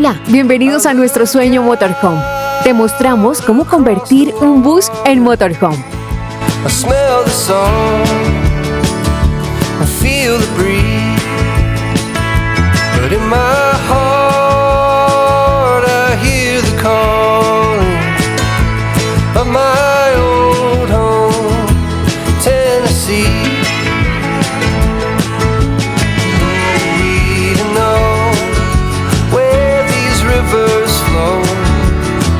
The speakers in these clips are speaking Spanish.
Hola, bienvenidos a nuestro sueño Motorhome. Te mostramos cómo convertir un bus en motorhome. I smell the sun, I feel the breeze, but in my heart I hear the calling of my old home, Tennessee. We don't know where these rivers flow,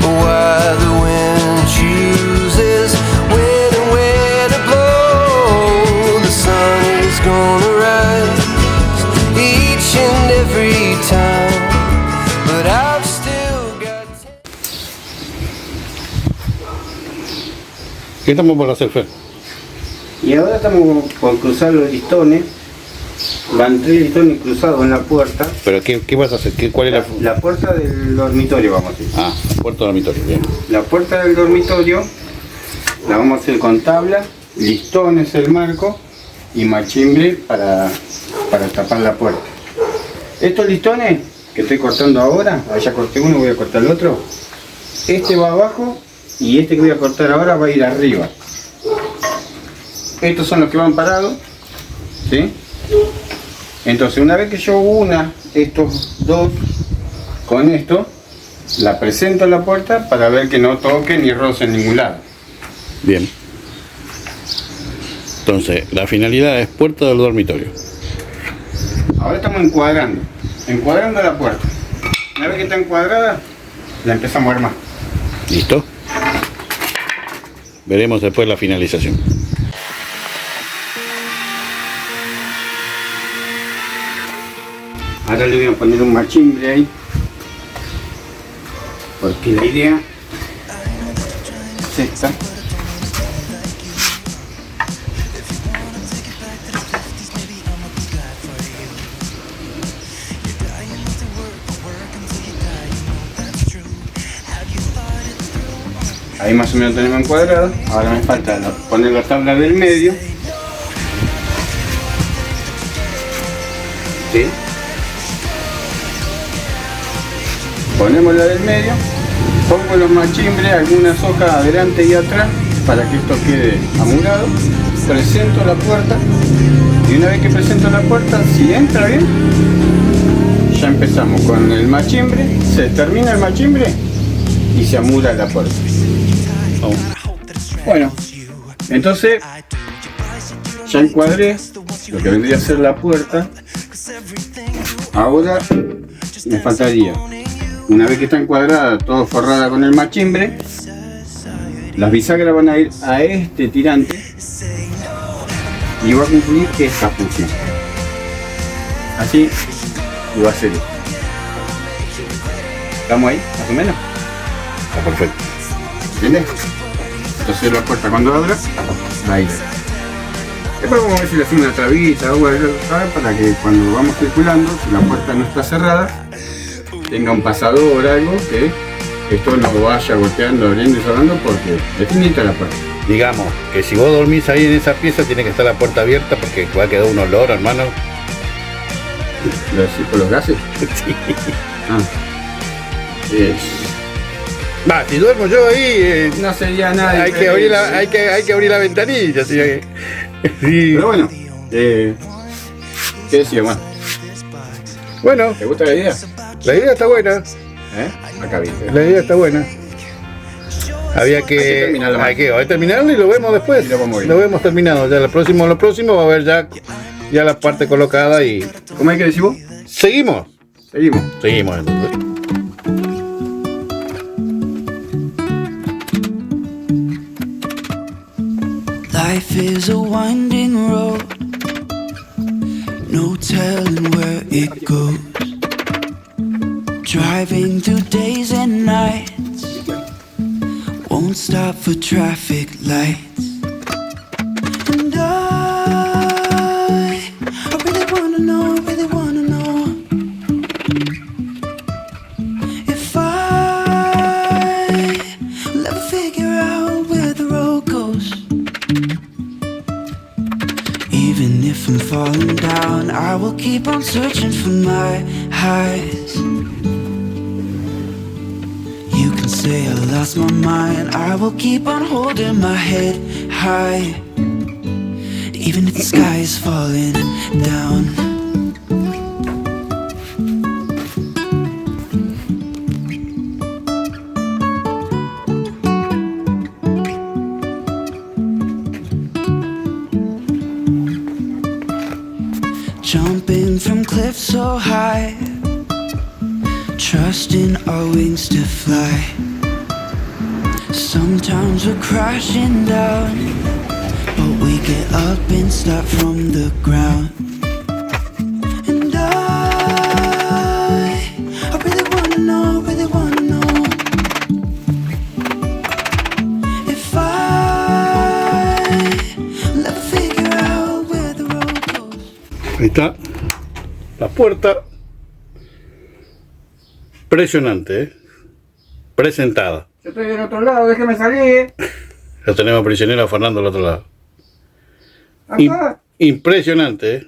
or why the wind chooses when and where to blow. The sun is gonna rise each and every time, but I've still got. ¿Qué estamos por hacer, Fer? Y ahora estamos por cruzar los listones. Van 3 listones cruzados en la puerta. ¿Pero qué vas a hacer? ¿Cuál es La puerta del dormitorio vamos a hacer. Ah, puerta dormitorio, bien. La puerta del dormitorio la vamos a hacer con tabla, listones el marco y machimbre para tapar la puerta. Estos listones que estoy cortando ahora, ya corté uno, voy a cortar el otro. Este va abajo y este que voy a cortar ahora va a ir arriba. Estos son los que van parados, ¿sí? Entonces una vez que yo una estos dos con esto, la presento a la puerta para ver que no toque ni roce en ningún lado. Bien. Entonces, la finalidad es puerta del dormitorio. Ahora estamos encuadrando la puerta. Una vez que está encuadrada, la empezamos a armar. ¿Listo? Veremos después la finalización. Ahora le voy a poner un machimbre ahí, porque la idea es esta. Ahí más o menos tenemos encuadrado. Ahora me falta poner la tabla del medio. ¿Sí? Ponemos la del medio, pongo los machimbres, algunas hojas adelante y atrás para que esto quede amurado, presento la puerta y una vez que presento la puerta, si entra bien, ya empezamos con el machimbre, se termina el machimbre y se amura la puerta. Oh. Bueno, entonces ya encuadré lo que vendría a ser la puerta. Ahora me faltaría, una vez que está encuadrada, todo forrada con el machimbre, las bisagras van a ir a este tirante y va a cumplir esta función. Así y va a ser esto. ¿Estamos ahí, más o menos? Está perfecto. ¿Entiendes? Entonces la puerta cuando abra, va a ir. Después vamos a ver si le hacemos una trabita o algo, ¿sabes? Para que cuando vamos circulando, si la puerta no está cerrada, tenga un pasador o algo que esto no vaya golpeando, abriendo y cerrando porque es finita la puerta. Digamos que si vos dormís ahí en esa pieza, tiene que estar la puerta abierta porque va a quedar un olor, hermano. ¿Lo decís por los gases? Sí. Ah. Va, si duermo yo ahí, No sería nada. hay que abrir la ventanilla. ¿Sí? Sí. Pero bueno, ¿qué decía, Juan? Bueno, ¿Te gusta la idea? la idea está buena. Acá bien. La idea está buena. Había que terminarlo. hay que terminarlo y lo vemos después. Y lo vamos viendo. Lo vemos terminado. Ya lo próximo va a haber ya la parte colocada y ¿Cómo hay que decir vos? seguimos. Seguimos. Seguimos entonces. Life is a winding road, no telling where it goes. Driving through days and nights, won't stop for traffic lights. And I really wanna know if I will ever figure out where the road goes. Even if I'm falling down, I will keep on searching for my highs. say I lost my mind, I will keep on holding my head high, even if the sky is falling down. Jumping from cliffs so high, trusting our wings to fly. Sometimes we're crashing down, but we get up and start from the ground. And I really wanna know if I'll ever figure out where the road goes. Ahí está. La puerta. Presionante, ¿eh? Presentada. Yo estoy del otro lado, déjeme salir. Lo tenemos prisionero a Fernando al otro lado. Acá. Impresionante, ¿eh?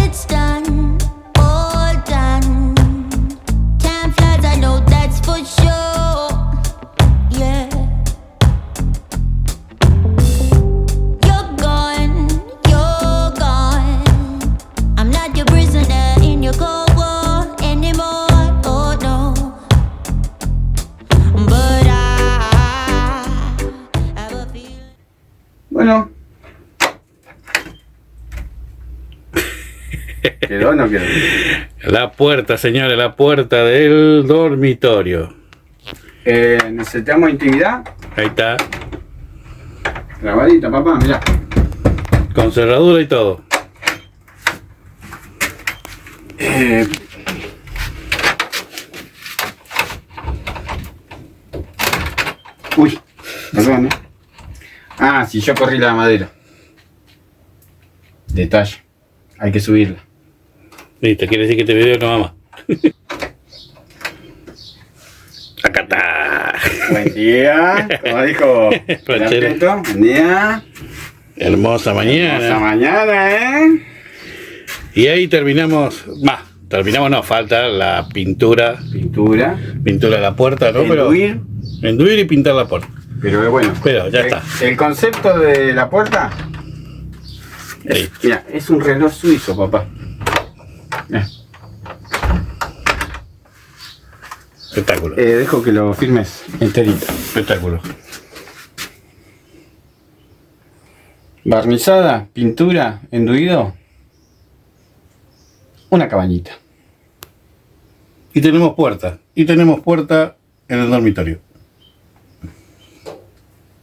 It's done, all done. Time flies, I know that's for sure. Yeah. You're gone, you're gone. I'm not your prisoner in your cold war anymore. Oh no. But I have a feeling. Bueno. ¿Quedó o no quedó? La puerta, señores, la puerta del dormitorio. Necesitamos intimidad. Ahí está. Grabadita, papá, mirá. Con cerradura y todo. Uy, perdón, ¿eh? Ah, si yo corrí la madera. Detalle. Hay que subirla. Listo, quiere decir que este video no va más. Acá está. Buen día. Como dijo Ranchero. Arqueto, buen día. Hermosa mañana. Hasta mañana, ¿eh? Y ahí terminamos. Terminamos, no, falta la pintura. Pintura. Pintura de la puerta, ¿no? Enduir. Pero enduir y pintar la puerta. Pero bueno. Pero ya está. El concepto de la puerta. Sí. Mira, es un reloj suizo, papá. Mirá. Espectáculo. Dejo que lo firmes enterito. Espectáculo. Barnizada, pintura, enduido. Una cabañita. Y tenemos puerta. Y tenemos puerta en el dormitorio.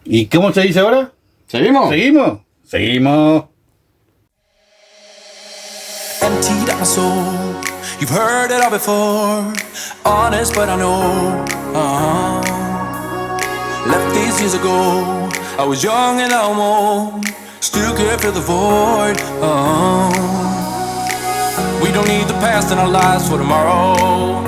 ¿Y cómo se dice ahora? ¿Seguimos? ¿Seguimos? Seguimos. Emptied out my soul. You've heard it all before. Honest, but I know. Left these years ago. I was young and almost still can't fill the void. We don't need the past in our lives for tomorrow.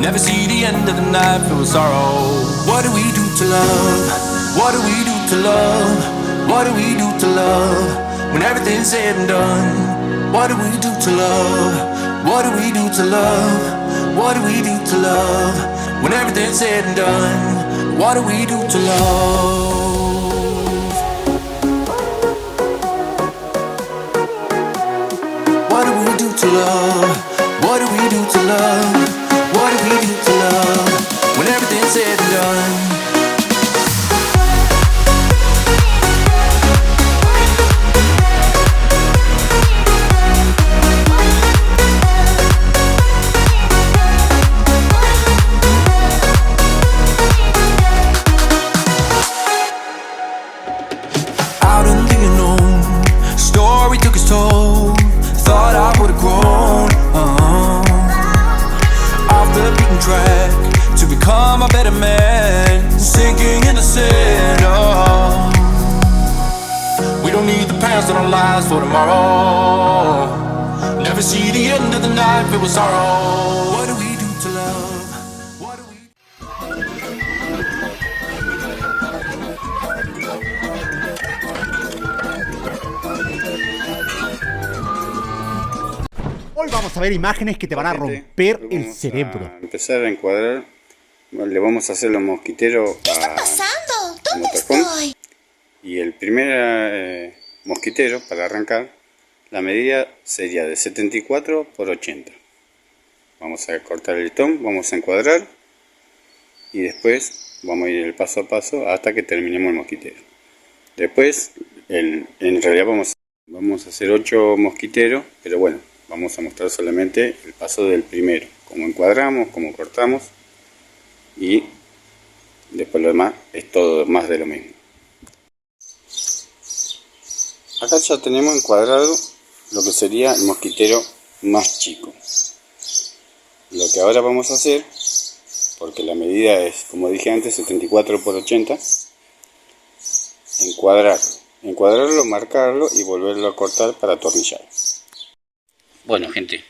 Never see the end of the night filled with sorrow. What do we do to love? What do we do to love? What do we do to love? When everything's said and done. What do we do to love? What do we do to love? What do we do to love? When everything's said and done. What do we do to love? What do we do to love? What do we do to love? What do we do to love? When everything's said and done. past in our lives for tomorrow. Never see the end of the night filled with sorrow. What do we do to love? What do we Hoy vamos a ver imágenes que te van a romper el cerebro. A empezar a encuadrar. Le vamos a hacer los mosquiteros. ¿Qué está pasando? ¿Dónde motorhome. estoy? Y el primer mosquitero para arrancar, la medida sería de 74 por 80. Vamos a cortar el listón, vamos a encuadrar y después vamos a ir el paso a paso hasta que terminemos el mosquitero. Después, en realidad vamos a hacer 8 mosquiteros, pero bueno, vamos a mostrar solamente el paso del primero, cómo encuadramos, cómo cortamos y después lo demás es todo más de lo mismo. Acá ya tenemos encuadrado lo que sería el mosquitero más chico. Lo que ahora vamos a hacer, porque la medida es, como dije antes, 74 por 80, encuadrarlo, marcarlo y volverlo a cortar para atornillar. Bueno, gente,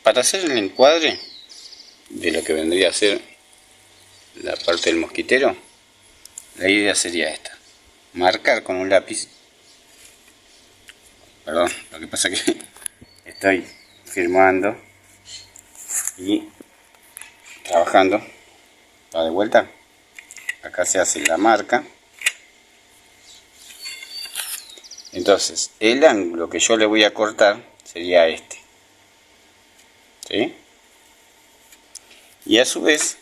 para hacer el encuadre de lo que vendría a ser la parte del mosquitero, la idea sería esta: marcar con un lápiz. Perdón, lo que pasa es que estoy firmando y trabajando. Va de vuelta. Acá se hace la marca. Entonces, el ángulo que yo le voy a cortar sería este. ¿Sí? Y a su vez,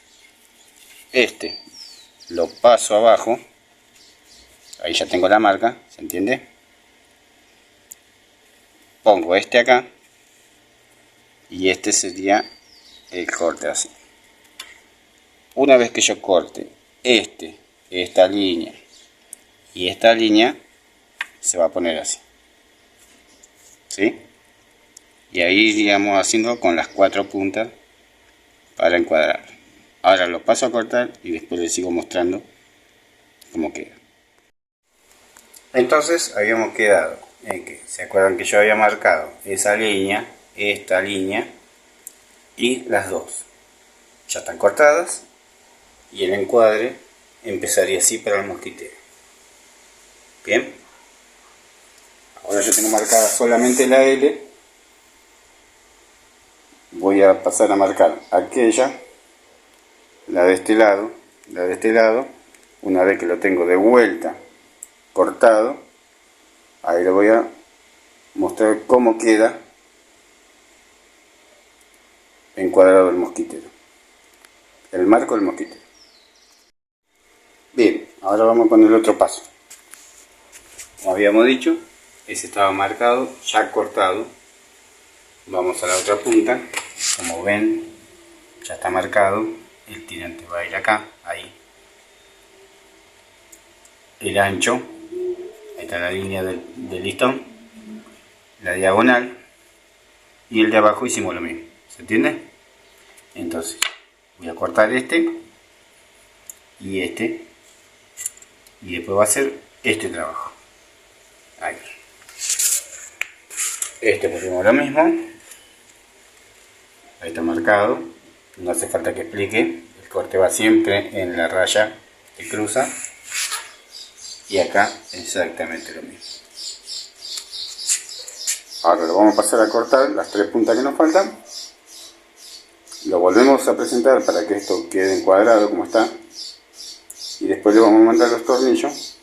este lo paso abajo. Ahí ya tengo la marca, ¿se entiende? Pongo este acá y este sería el corte así. Una vez que yo corte esta línea y esta línea, se va a poner así, ¿sí? Y ahí iríamos haciendo con las 4 puntas para encuadrar. Ahora lo paso a cortar y después les sigo mostrando cómo queda. Entonces habíamos quedado en que, ¿se acuerdan que yo había marcado esa línea, esta línea y las dos? Ya están cortadas y el encuadre empezaría así para el mosquitero. Bien, ahora yo tengo marcada solamente la L. Voy a pasar a marcar aquella, la de este lado, la de este lado. Una vez que lo tengo de vuelta cortado, ahí le voy a mostrar cómo queda encuadrado el mosquitero, el marco del mosquitero. Bien, ahora vamos a poner el otro paso. Como habíamos dicho, ese estaba marcado, ya cortado. Vamos a la otra punta. Como ven, ya está marcado. El tirante va a ir acá, ahí. El ancho, ahí está la línea del listón, la diagonal, y el de abajo hicimos lo mismo. ¿Se entiende? Entonces voy a cortar este y después va a hacer este trabajo. Ahí. Pusimos lo mismo. Ahí está marcado. No hace falta que explique. El corte va siempre en la raya que cruza. Y acá exactamente lo mismo. Ahora lo vamos a pasar a cortar las 3 puntas que nos faltan. Lo volvemos a presentar para que esto quede encuadrado como está. Y después le vamos a mandar los tornillos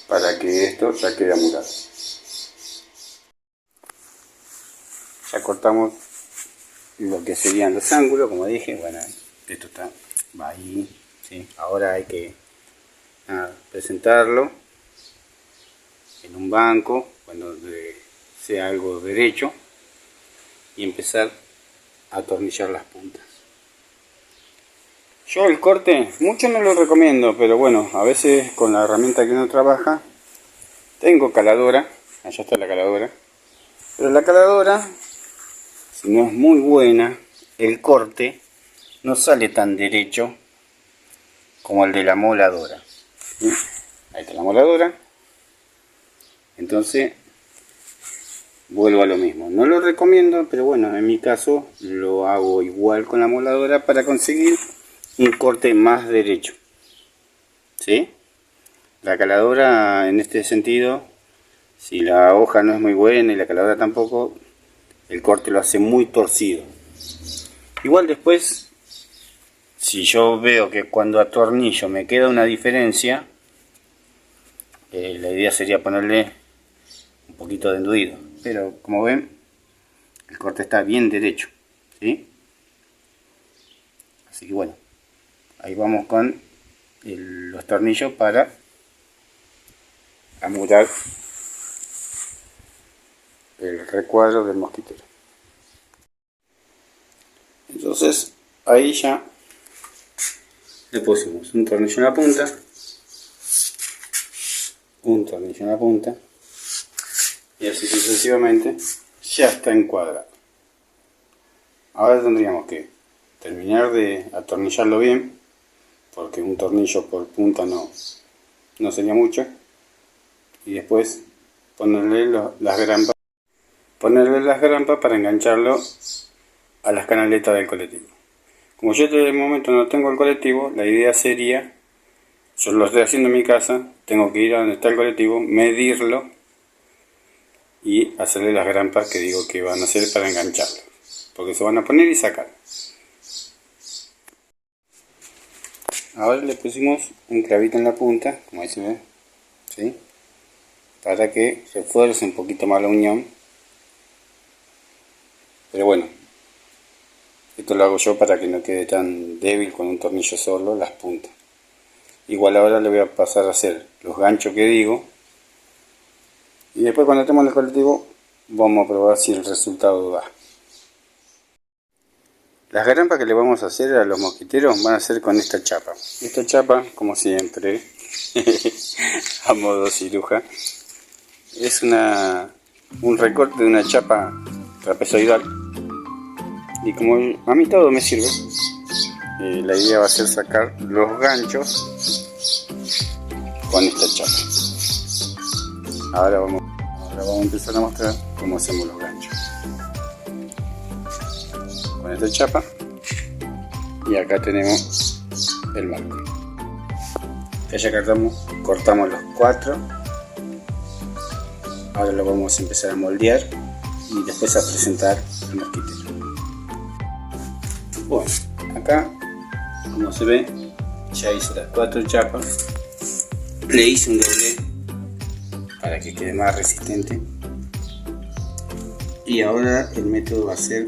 para que esto ya quede amurado. Ya cortamos lo que serían los ángulos, como dije. Bueno, esto va ahí, ¿sí? Ahora hay que presentarlo en un banco cuando sea algo derecho y empezar a atornillar las puntas. Yo el corte mucho no lo recomiendo, pero bueno, a veces con la herramienta que uno trabaja, tengo caladora, allá está la caladora, pero la caladora, si no es muy buena, el corte no sale tan derecho como el de la moladora. ¿Sí? Ahí está la moladora, Entonces vuelvo a lo mismo. No lo recomiendo, pero bueno, en mi caso lo hago igual con la moladora para conseguir un corte más derecho. ¿Sí? La caladora en este sentido, si la hoja no es muy buena y la caladora tampoco, el corte lo hace muy torcido. Igual después, si yo veo que cuando atornillo me queda una diferencia, la idea sería ponerle un poquito de enduido. Pero como ven, el corte está bien derecho, ¿sí? Así que bueno, ahí vamos con los tornillos para amurar el recuadro del mosquitero. Entonces ahí ya le pusimos un tornillo en la punta, un tornillo en la punta, y así sucesivamente ya está encuadrado. Ahora tendríamos que terminar de atornillarlo bien, porque un tornillo por punta no sería mucho, y después ponerle las grampas para engancharlo a las canaletas del colectivo. Como yo de momento no tengo el colectivo, la idea sería, yo lo estoy haciendo en mi casa, tengo que ir a donde está el colectivo, medirlo y hacerle las grampas que digo que van a hacer para engancharlo, porque se van a poner y sacar. Ahora le pusimos un clavito en la punta, como ahí se ve, ¿sí? Para que refuerce un poquito más la unión. Pero bueno, esto lo hago yo para que no quede tan débil con un tornillo solo las puntas. Igual ahora le voy a pasar a hacer los ganchos que digo, y después cuando estemos en el colectivo vamos a probar si el resultado da. Las grampas que le vamos a hacer a los mosquiteros van a ser con esta chapa. Esta chapa, como siempre, a modo ciruja, es un recorte de una chapa trapezoidal. Y como a mí todo me sirve, la idea va a ser sacar los ganchos con esta chapa. Ahora vamos a empezar a mostrar cómo hacemos los ganchos. Con esta chapa, y acá tenemos el marco. Acá ya cortamos los 4. Ahora lo vamos a empezar a moldear y después a presentar al mosquitero. Bueno, acá como se ve ya hice las 4 chapas, le hice un doblez para que quede más resistente, y ahora el método va a ser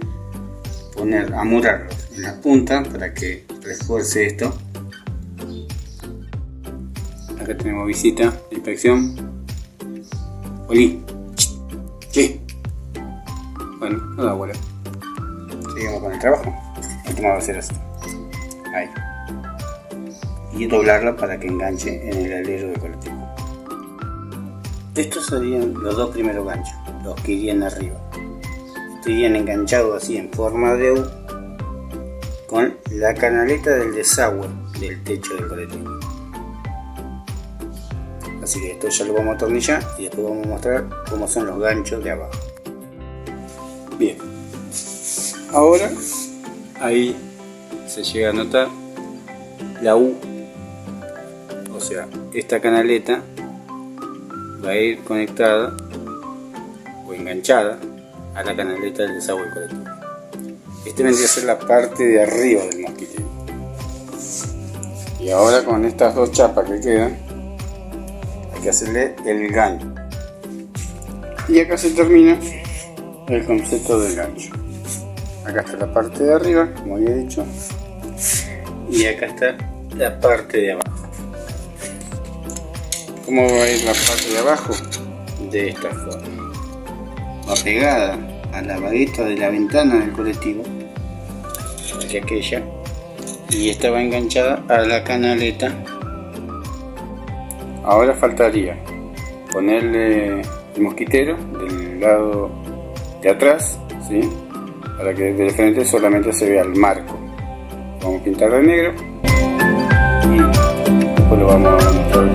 amurarlos en la punta para que refuerce esto. Acá tenemos visita de inspección. Oli, sí. Bueno, no da bola. Seguimos con el trabajo. Esto va a hacer esto. Ahí. Y doblarlo para que enganche en el alero del colectivo. Estos serían los 2 primeros ganchos, los que irían arriba. Irían enganchados así en forma de U con la canaleta del desagüe del techo del colectivo. Así que esto ya lo vamos a atornillar y después vamos a mostrar cómo son los ganchos de abajo. Bien, ahora ahí se llega a notar la U, o sea, esta canaleta va a ir conectada o enganchada a la canaleta del desagüe del colectivo. Este vendría a ser la parte de arriba del mosquitero. Y ahora con estas 2 chapas que quedan, hay que hacerle el gancho. Y acá se termina el concepto del gancho. Acá está la parte de arriba, como había dicho, y acá está la parte de abajo. ¿Cómo va a ir la parte de abajo? De esta forma. Va pegada a la vaguita de la ventana del colectivo, hacia aquella, y esta va enganchada a la canaleta. Ahora faltaría ponerle el mosquitero del lado de atrás, ¿sí? Para que desde el frente solamente se vea el marco. Vamos a pintar de negro y después lo vamos a mostrar